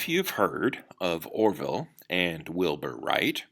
If you've heard of Orville and Wilbur Wright,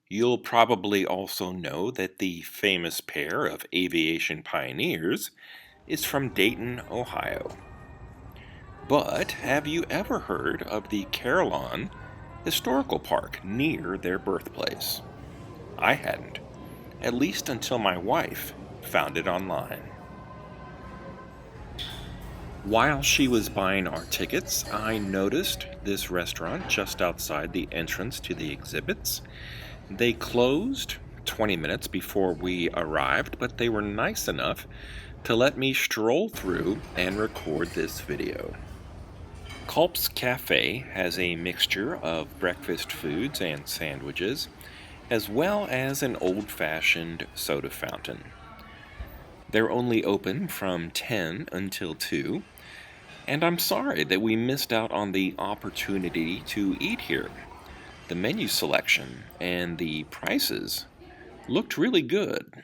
you'll probably also know that the famous pair of aviation pioneers is from Dayton, Ohio. But have you ever heard of the Carillon Historical Park near their birthplace? I hadn't, at least until my wife found it online. While she was buying our tickets, I noticed this restaurant just outside the entrance to the exhibits. They closed 20 minutes before we arrived, but they were nice enough to let me stroll through and record this video. Culp'c Cafe has a mixture of breakfast foods and sandwiches, as well as an old-fashioned soda fountain. They're only open from 10 until 2, and I'm sorry that we missed out on the opportunity to eat here. The menu selection and the prices looked really good.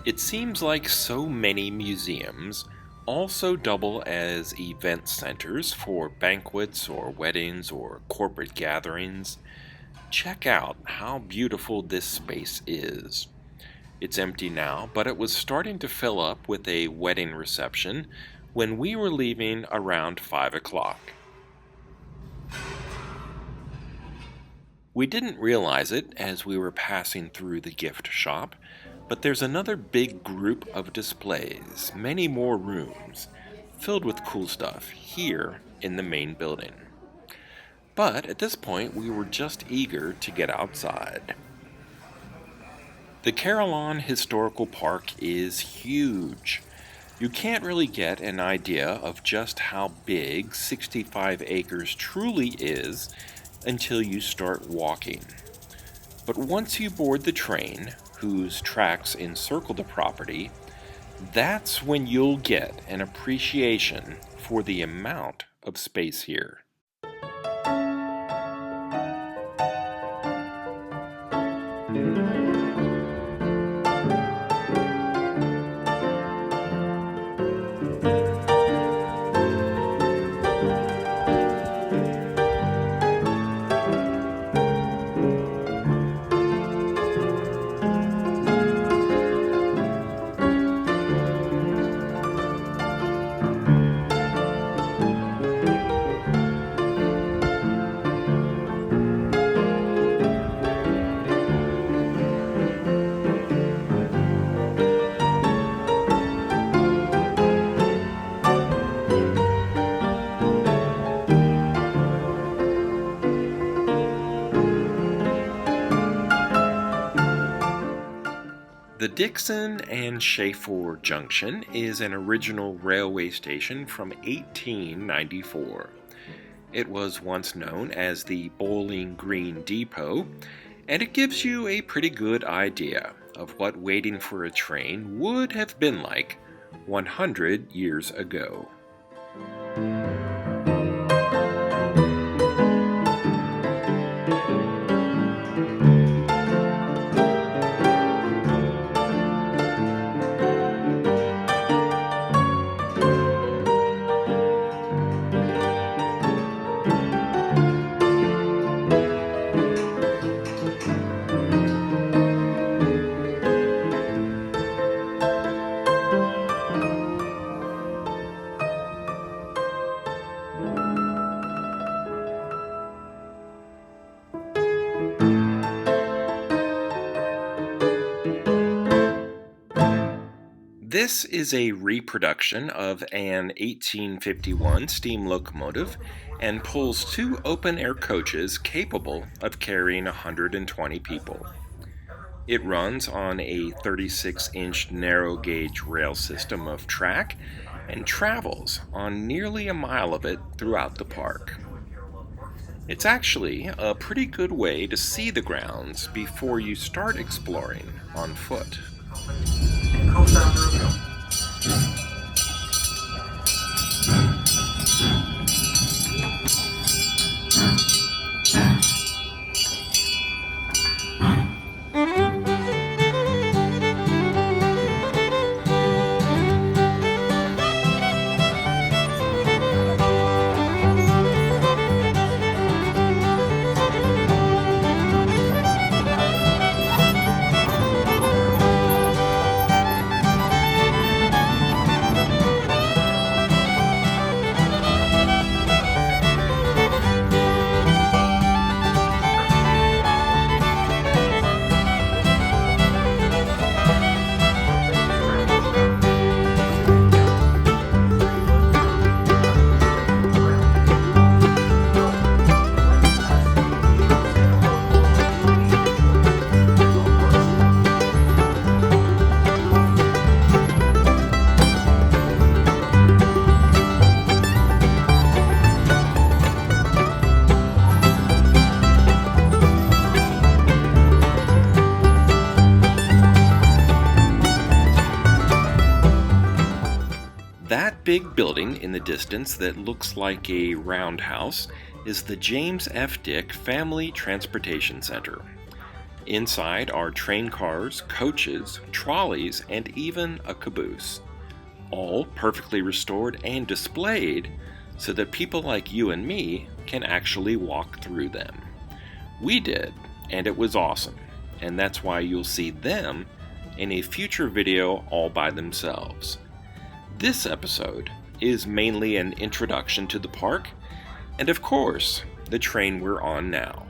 It seems like so many museums also double as event centers for banquets or weddings or corporate gatherings. Check out how beautiful this space is. It's empty now, but it was starting to fill up with a wedding reception when we were leaving around 5 o'clock. We didn't realize it as we were passing through the gift shop, but there's another big group of displays, many more rooms, filled with cool stuff here in the main building. But at this point, we were just eager to get outside. The Carillon Historical Park is huge. You can't really get an idea of just how big 65 acres truly is until you start walking. But once you board the train, whose tracks encircle the property, that's when you'll get an appreciation for the amount of space here. The Dixon and Schaefer Junction is an original railway station from 1894. It was once known as the Bowling Green Depot, and it gives you a pretty good idea of what waiting for a train would have been like 100 years ago. This is a reproduction of an 1851 steam locomotive and pulls two open-air coaches capable of carrying 120 people. It runs on a 36-inch narrow-gauge rail system of track and travels on nearly a mile of it throughout the park. It's actually a pretty good way to see the grounds before you start exploring on foot. That big building in the distance that looks like a roundhouse is the James F. Dick Family Transportation Center. Inside are train cars, coaches, trolleys, and even a caboose. All perfectly restored and displayed so that people like you and me can actually walk through them. We did, and it was awesome, and that's why you'll see them in a future video all by themselves. This episode is mainly an introduction to the park, and of course, the train we're on now.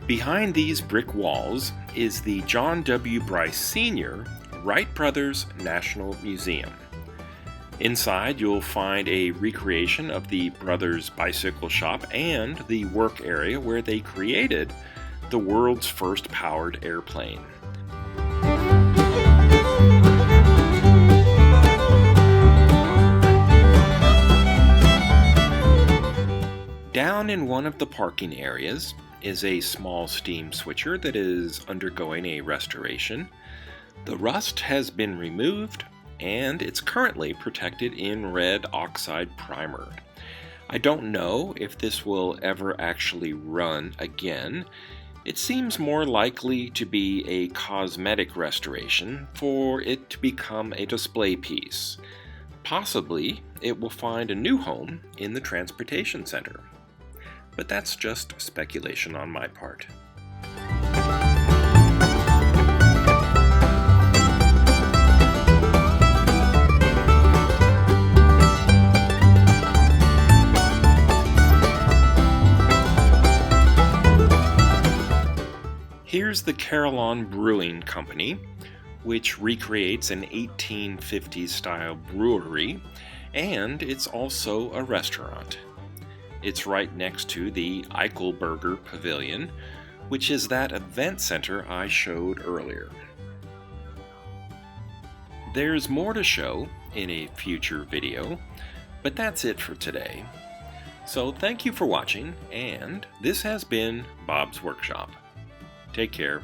Behind these brick walls is the John W. Bryce Sr. Wright Brothers National Museum. Inside, you'll find a recreation of the brothers' bicycle shop and the work area where they created the world's first powered airplane. Down in one of the parking areas is a small steam switcher that is undergoing a restoration. The rust has been removed, and it's currently protected in red oxide primer. I don't know if this will ever actually run again. It seems more likely to be a cosmetic restoration for it to become a display piece. Possibly, it will find a new home in the transportation center. But that's just speculation on my part. Here's the Carillon Brewing Company, which recreates an 1850s-style brewery, and it's also a restaurant. It's right next to the Eichelberger Pavilion, which is that event center I showed earlier. There's more to show in a future video, but that's it for today. So thank you for watching, and this has been Bob's Workshop. Take care.